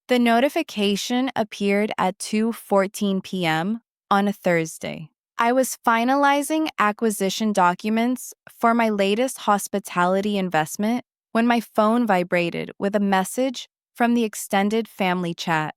The notification appeared at 2:14 p.m. on a Thursday. I was finalizing acquisition documents for my latest hospitality investment when my phone vibrated with a message from the extended family chat.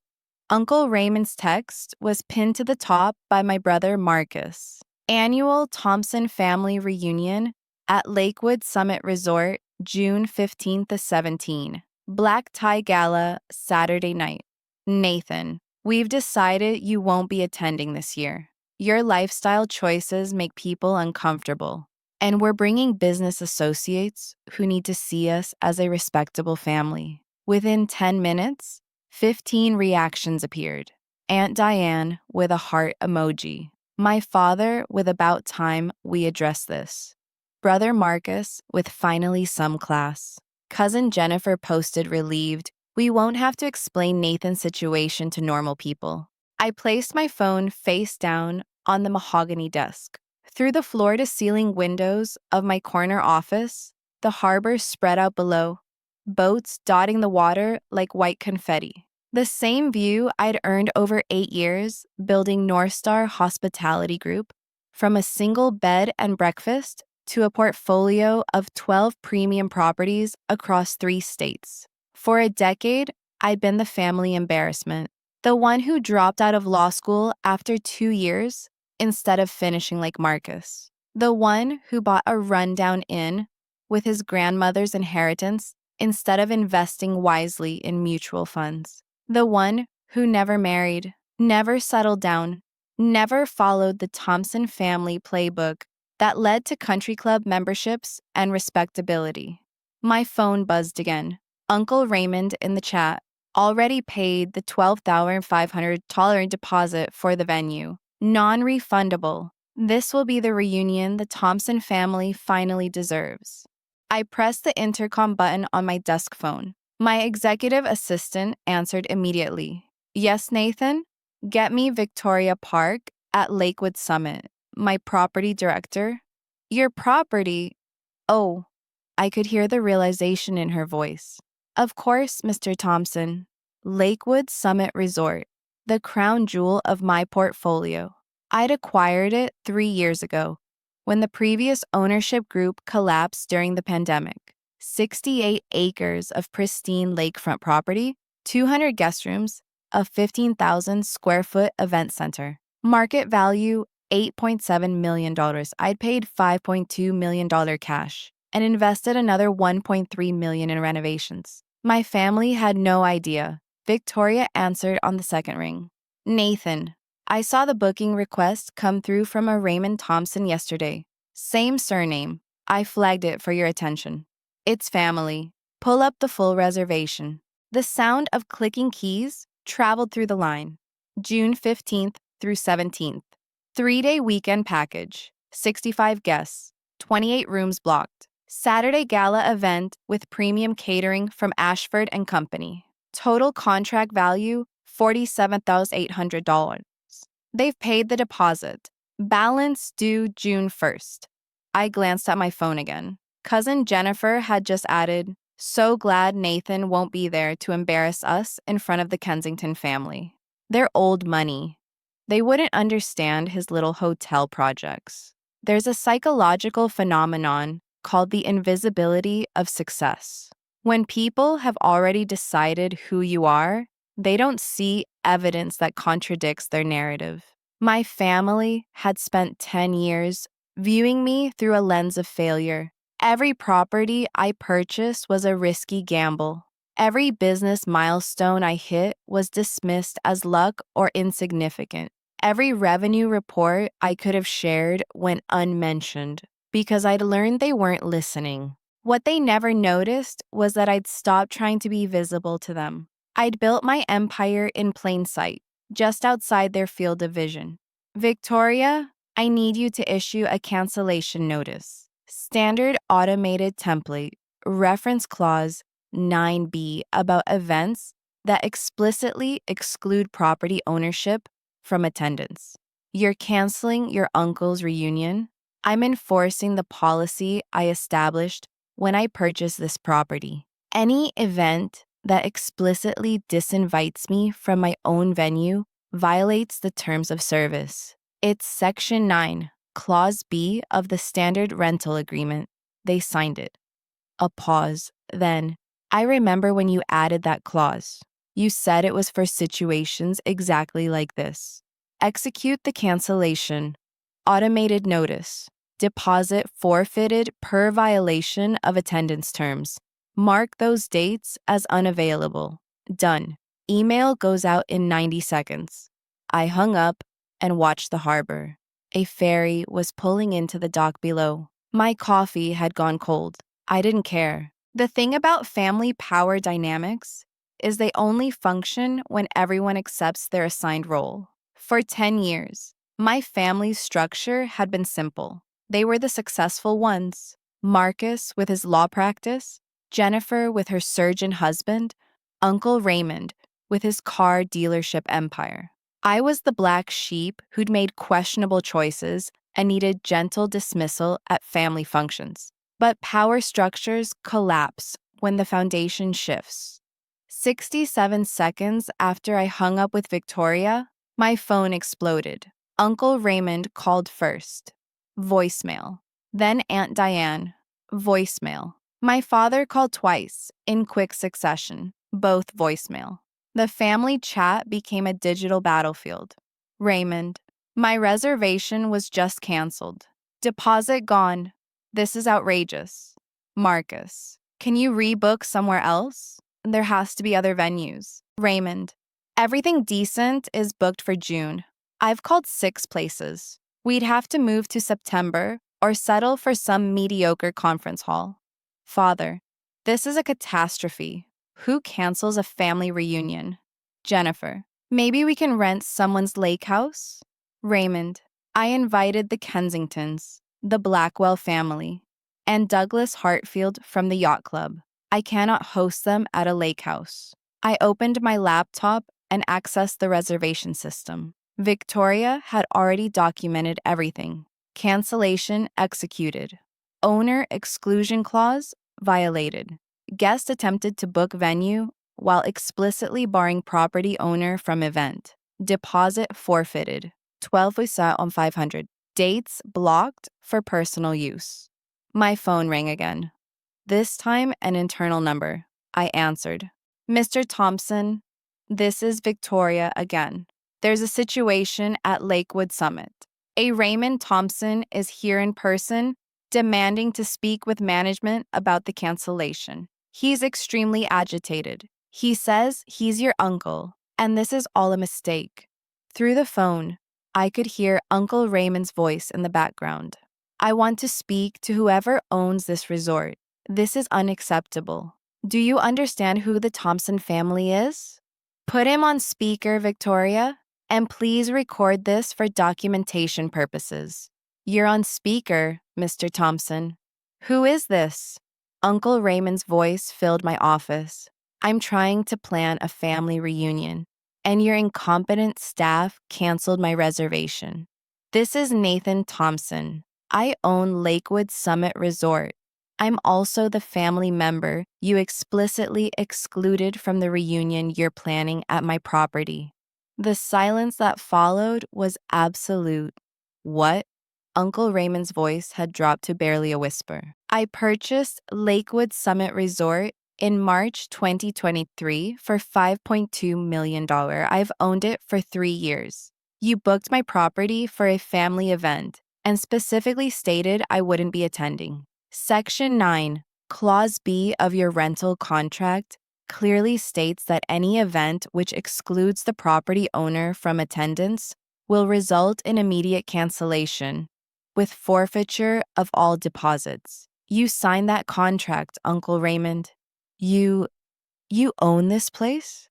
Uncle Raymond's text was pinned to the top by my brother Marcus. Annual Thompson family reunion at Lakewood Summit Resort, June 15th to 17. Black tie gala Saturday night. Nathan, we've decided you won't be attending this year. Your lifestyle choices make people uncomfortable, and we're bringing business associates who need to see us as a respectable family. Within 10 minutes, 15 reactions appeared. Aunt Diane with a heart emoji. My father with about time we address this. Brother Marcus with finally some class. Cousin Jennifer posted relieved, we won't have to explain Nathan's situation to normal people. I placed my phone face down on the mahogany desk. Through the floor-to-ceiling windows of my corner office, the harbor spread out below, boats dotting the water like white confetti. The same view I'd earned over 8 years building North Star Hospitality Group, from a single bed and breakfast to a portfolio of 12 premium properties across 3 states. For a decade, I'd been the family embarrassment, the one who dropped out of law school after 2 years instead of finishing like Marcus, the one who bought a rundown inn with his grandmother's inheritance instead of investing wisely in mutual funds, the one who never married, never settled down, never followed the Thompson family playbook that led to country club memberships and respectability. My phone buzzed again. Uncle Raymond in the chat already paid the $12,500 deposit for the venue. Non-refundable. This will be the reunion the Thompson family finally deserves. I pressed the intercom button on my desk phone. My executive assistant answered immediately. Yes, Nathan? Get me Victoria Park at Lakewood Summit. My property director. Your property? Oh, I could hear the realization in her voice. Of course, Mr. Thompson. Lakewood Summit Resort, the crown jewel of my portfolio. I'd acquired it 3 years ago, when the previous ownership group collapsed during the pandemic. 68 acres of pristine lakefront property, 200 guest rooms, a 15,000 square foot event center. Market value $8.7 million. I'd paid $5.2 million cash and invested another $1.3 million in renovations. My family had no idea. Victoria answered on the second ring. Nathan, I saw the booking request come through from a Raymond Thompson yesterday. Same surname. I flagged it for your attention. It's family. Pull up the full reservation. The sound of clicking keys traveled through the line. June 15th through 17th. 3-day weekend package. 65 guests. 28 rooms blocked. Saturday gala event with premium catering from Ashford and Company. Total contract value, $47,800. They've paid the deposit. Balance due June 1st. I glanced at my phone again. Cousin Jennifer had just added, so glad Nathan won't be there to embarrass us in front of the Kensington family. They're old money. They wouldn't understand his little hotel projects. There's a psychological phenomenon called the invisibility of success. When people have already decided who you are, they don't see evidence that contradicts their narrative. My family had spent 10 years viewing me through a lens of failure. Every property I purchased was a risky gamble. Every business milestone I hit was dismissed as luck or insignificant. Every revenue report I could have shared went unmentioned because I'd learned they weren't listening. What they never noticed was that I'd stopped trying to be visible to them. I'd built my empire in plain sight, just outside their field of vision. Victoria, I need you to issue a cancellation notice. Standard automated template, reference clause 9B about events that explicitly exclude property ownership from attendance. You're canceling your uncle's reunion. I'm enforcing the policy I established when I purchased this property. Any event that explicitly disinvites me from my own venue violates the terms of service. It's Section 9, Clause B of the Standard Rental Agreement. They signed it. A pause. Then, I remember when you added that clause. You said it was for situations exactly like this. Execute the cancellation. Automated notice. Deposit forfeited per violation of attendance terms. Mark those dates as unavailable. Done. Email goes out in 90 seconds. I hung up and watched the harbor. A ferry was pulling into the dock below. My coffee had gone cold. I didn't care. The thing about family power dynamics is they only function when everyone accepts their assigned role. For 10 years, my family's structure had been simple. They were the successful ones. Marcus with his law practice, Jennifer with her surgeon husband, Uncle Raymond with his car dealership empire. I was the black sheep who'd made questionable choices and needed gentle dismissal at family functions. But power structures collapse when the foundation shifts. 67 seconds after I hung up with Victoria, my phone exploded. Uncle Raymond called first. Voicemail. Then Aunt Diane. Voicemail. My father called twice, in quick succession, both voicemail. The family chat became a digital battlefield. Raymond. My reservation was just canceled. Deposit gone. This is outrageous. Marcus. Can you rebook somewhere else? There has to be other venues. Raymond. Everything decent is booked for June. I've called 6 places. We'd have to move to September or settle for some mediocre conference hall. Father. This is a catastrophe. Who cancels a family reunion? Jennifer. Maybe we can rent someone's lake house? Raymond. I invited the Kensingtons, the Blackwell family, and Douglas Hartfield from the yacht club. I cannot host them at a lake house. I opened my laptop and accessed the reservation system. Victoria had already documented everything. Cancellation executed. Owner exclusion clause violated. Guest attempted to book venue while explicitly barring property owner from event. Deposit forfeited. 12% on 500. Dates blocked for personal use. My phone rang again. This time, an internal number. I answered. Mr. Thompson, this is Victoria again. There's a situation at Lakewood Summit. A Raymond Thompson is here in person, demanding to speak with management about the cancellation. He's extremely agitated. He says he's your uncle, and this is all a mistake. Through the phone, I could hear Uncle Raymond's voice in the background. I want to speak to whoever owns this resort. This is unacceptable. Do you understand who the Thompson family is? Put him on speaker, Victoria, and please record this for documentation purposes. You're on speaker, Mr. Thompson. Who is this? Uncle Raymond's voice filled my office. I'm trying to plan a family reunion, and your incompetent staff canceled my reservation. This is Nathan Thompson. I own Lakewood Summit Resort. I'm also the family member you explicitly excluded from the reunion you're planning at my property. The silence that followed was absolute. What? Uncle Raymond's voice had dropped to barely a whisper. I purchased Lakewood Summit Resort in March 2023 for $5.2 million. I've owned it for 3 years. You booked my property for a family event and specifically stated I wouldn't be attending. Section 9, Clause B of your rental contract clearly states that any event which excludes the property owner from attendance will result in immediate cancellation, with forfeiture of all deposits. You signed that contract, Uncle Raymond. You own this place?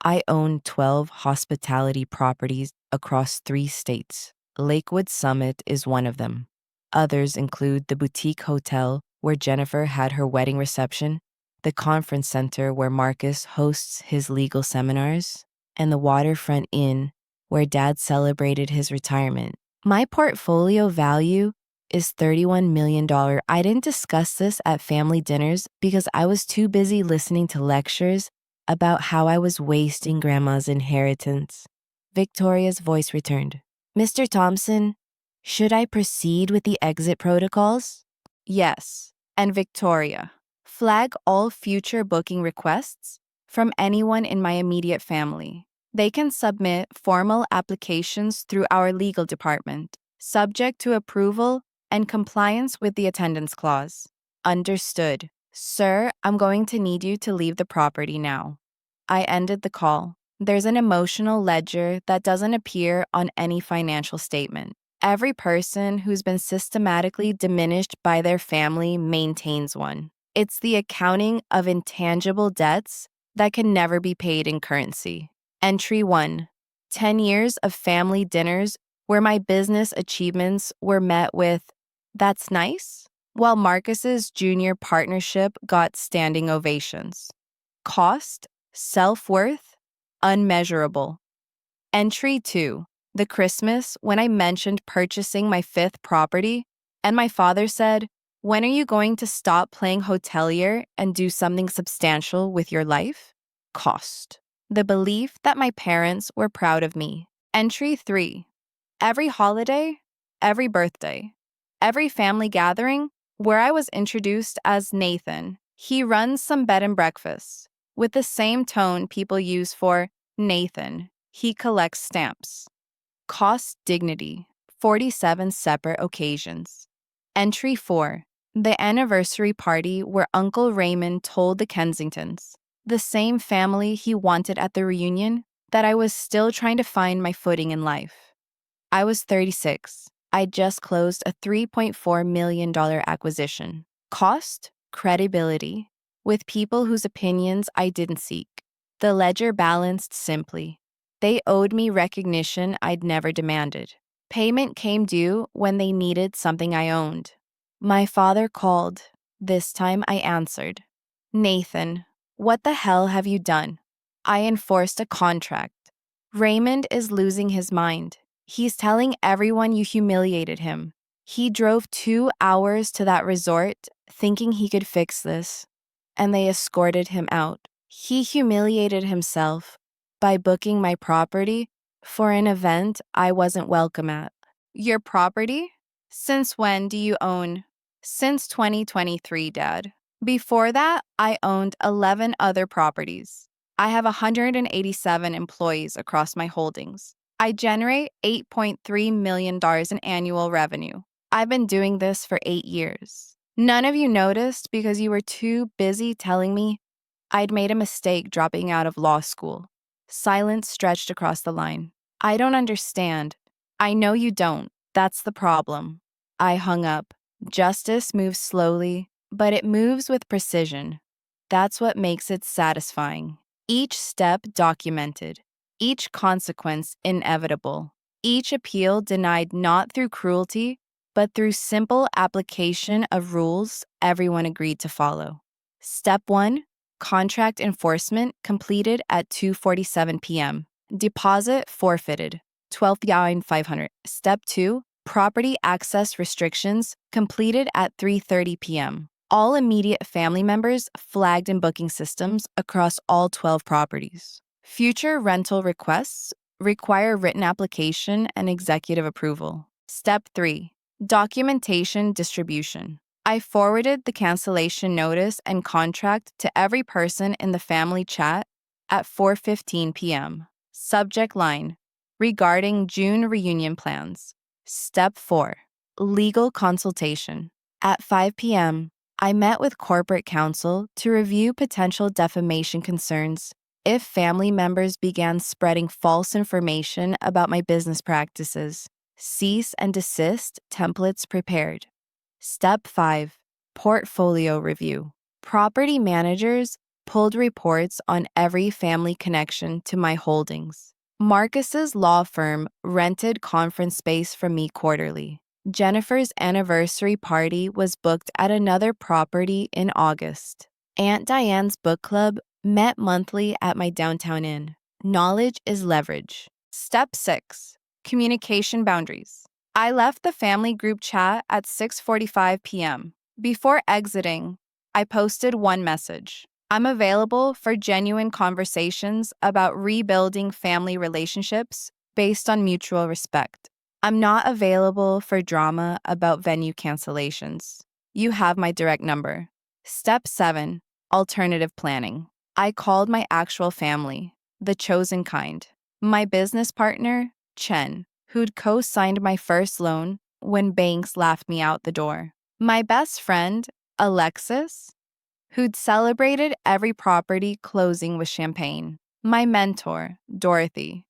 I own 12 hospitality properties across 3 states. Lakewood Summit is one of them. Others include the boutique hotel where Jennifer had her wedding reception, the conference center where Marcus hosts his legal seminars, and the waterfront inn where Dad celebrated his retirement. My portfolio value is $31 million. I didn't discuss this at family dinners because I was too busy listening to lectures about how I was wasting Grandma's inheritance. Victoria's voice returned. Mr. Thompson, should I proceed with the exit protocols? Yes. And Victoria, flag all future booking requests from anyone in my immediate family. They can submit formal applications through our legal department, subject to approval and compliance with the attendance clause. Understood. Sir, I'm going to need you to leave the property now. I ended the call. There's an emotional ledger that doesn't appear on any financial statement. Every person who's been systematically diminished by their family maintains one. It's the accounting of intangible debts that can never be paid in currency. Entry 1. 10 years of family dinners where my business achievements were met with, "That's nice," while Marcus's junior partnership got standing ovations. Cost, self-worth, unmeasurable. Entry 2. The Christmas when I mentioned purchasing my fifth property, and my father said, "When are you going to stop playing hotelier and do something substantial with your life?" Cost. The belief that my parents were proud of me. Entry 3. Every holiday, every birthday, every family gathering where I was introduced as Nathan. He runs some bed and breakfasts with the same tone people use for Nathan. He collects stamps. Cost dignity, 47 separate occasions. Entry 4. The anniversary party where Uncle Raymond told the Kensingtons, the same family he wanted at the reunion, that I was still trying to find my footing in life. I was 36. I just closed a $3.4 million acquisition. Cost? Credibility. With people whose opinions I didn't seek. The ledger balanced simply. They owed me recognition I'd never demanded. Payment came due when they needed something I owned. My father called. This time I answered. "Nathan, what the hell have you done?" I enforced a contract. "Raymond is losing his mind. He's telling everyone you humiliated him. He drove 2 hours to that resort thinking he could fix this, and they escorted him out. He humiliated himself by booking my property for an event I wasn't welcome at." Your property? Since when do you own? Since 2023, Dad. Before that, I owned 11 other properties. I have 187 employees across my holdings. I generate $8.3 million in annual revenue. I've been doing this for 8 years. None of you noticed because you were too busy telling me I'd made a mistake dropping out of law school. Silence stretched across the line. I don't understand. I know you don't. That's the problem. I hung up. Justice moves slowly, but it moves with precision. That's what makes it satisfying. Each step documented, each consequence inevitable, each appeal denied not through cruelty, but through simple application of rules everyone agreed to follow. Step 1. Contract enforcement completed at 2:47 p.m. Deposit forfeited, $12,500. Step 2. Property access restrictions completed at 3:30 p.m. All immediate family members flagged in booking systems across all 12 properties. Future rental requests require written application and executive approval. Step 3. Documentation distribution. I forwarded the cancellation notice and contract to every person in the family chat at 4:15 p.m. Subject line: regarding June reunion plans. Step 4. Legal consultation. At 5 p.m., I met with corporate counsel to review potential defamation concerns if family members began spreading false information about my business practices. Cease and desist templates prepared. Step 5. Portfolio review. Property managers pulled reports on every family connection to my holdings. Marcus's law firm rented conference space from me quarterly. Jennifer's anniversary party was booked at another property in August. Aunt Diane's book club met monthly at my downtown inn. Knowledge is leverage. Step 6. Communication boundaries. I left the family group chat at 6:45 p.m. Before exiting, I posted one message. I'm available for genuine conversations about rebuilding family relationships based on mutual respect. I'm not available for drama about venue cancellations. You have my direct number. Step 7, alternative planning. I called my actual family, the chosen kind. My business partner, Chen, who'd co signed my first loan when banks laughed me out the door. My best friend, Alexis, who'd celebrated every property closing with champagne. My mentor, Dorothy,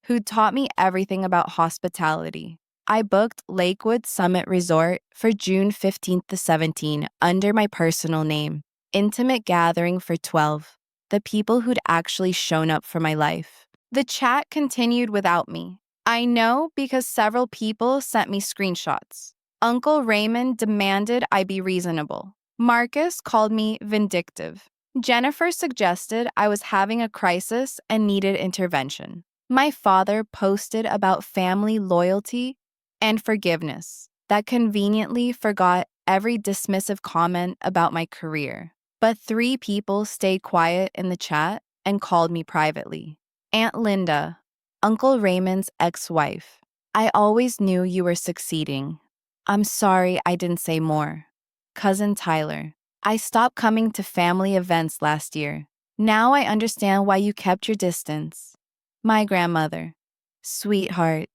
who'd taught me everything about hospitality. I booked Lakewood Summit Resort for June 15th to 17th under my personal name. Intimate gathering for 12, the people who'd actually shown up for my life. The chat continued without me. I know because several people sent me screenshots. Uncle Raymond demanded I be reasonable. Marcus called me vindictive. Jennifer suggested I was having a crisis and needed intervention. My father posted about family loyalty and forgiveness that conveniently forgot every dismissive comment about my career. But 3 people stayed quiet in the chat and called me privately. Aunt Linda, Uncle Raymond's ex-wife. I always knew you were succeeding. I'm sorry I didn't say more. Cousin Tyler, I stopped coming to family events last year. Now I understand why you kept your distance. My grandmother, sweetheart,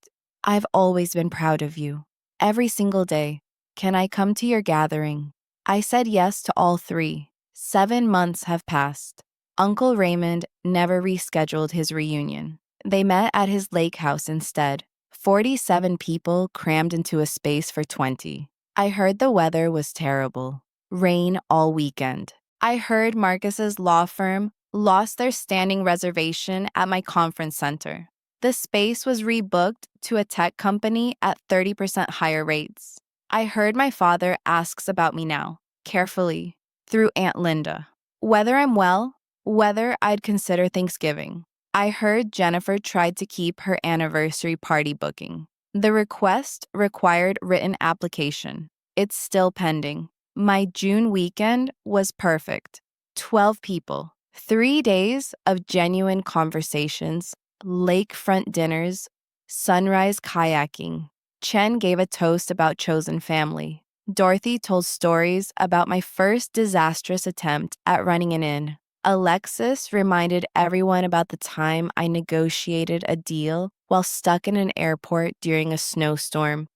I've always been proud of you. Every single day, can I come to your gathering? I said yes to all 3. 7 months have passed. Uncle Raymond never rescheduled his reunion. They met at his lake house instead. 47 people crammed into a space for 20. I heard the weather was terrible. Rain all weekend. I heard Marcus's law firm lost their standing reservation at my conference center. The space was rebooked to a tech company at 30% higher rates. I heard my father asks about me now, carefully, through Aunt Linda. Whether I'm well, whether I'd consider Thanksgiving. I heard Jennifer tried to keep her anniversary party booking. The request required written application. It's still pending. My June weekend was perfect. 12 people, 3 days of genuine conversations, lakefront dinners, sunrise kayaking. Chen gave a toast about chosen family. Dorothy told stories about my first disastrous attempt at running an inn. Alexis reminded everyone about the time I negotiated a deal while stuck in an airport during a snowstorm,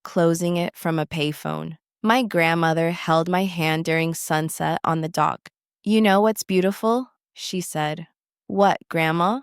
closing it from a payphone. My grandmother held my hand during sunset on the dock. You know what's beautiful? She said. What, Grandma?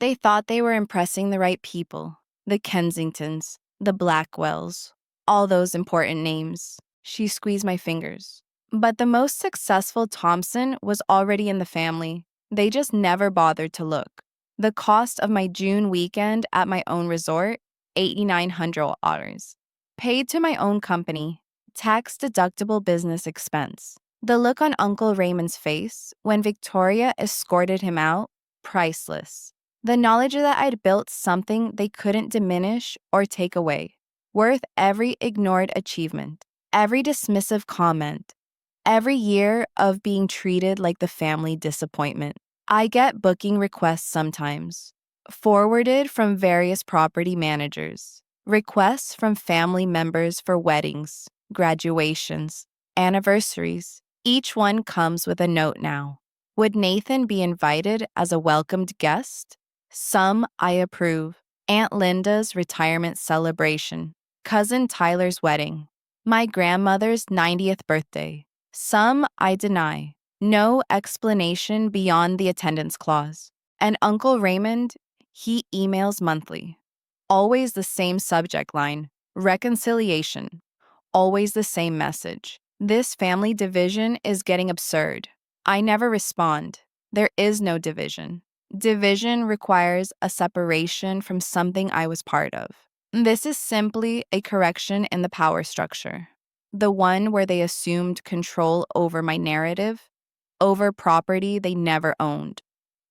They thought they were impressing the right people. The Kensingtons, the Blackwells, all those important names. She squeezed my fingers. But the most successful Thompson was already in the family. They just never bothered to look. The cost of my June weekend at my own resort, $8,900. Paid to my own company, tax-deductible business expense. The look on Uncle Raymond's face when Victoria escorted him out, priceless. The knowledge that I'd built something they couldn't diminish or take away, worth every ignored achievement, every dismissive comment, every year of being treated like the family disappointment. I get booking requests sometimes, forwarded from various property managers, requests from family members for weddings, graduations, anniversaries. Each one comes with a note now. Would Nathan be invited as a welcomed guest? Some I approve. Aunt Linda's retirement celebration. Cousin Tyler's wedding. My grandmother's 90th birthday. Some I deny. No explanation beyond the attendance clause. And Uncle Raymond, he emails monthly. Always the same subject line. Reconciliation. Always the same message. This family division is getting absurd. I never respond. There is no division. Division requires a separation from something I was part of. This is simply a correction in the power structure. The one where they assumed control over my narrative, over property they never owned,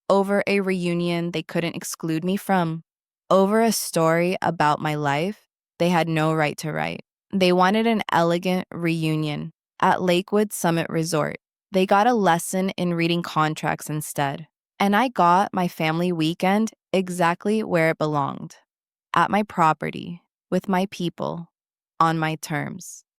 over a reunion they couldn't exclude me from, over a story about my life they had no right to write. They wanted an elegant reunion at Lakewood Summit Resort. They got a lesson in reading contracts instead. And I got my family weekend exactly where it belonged, at my property, with my people, on my terms.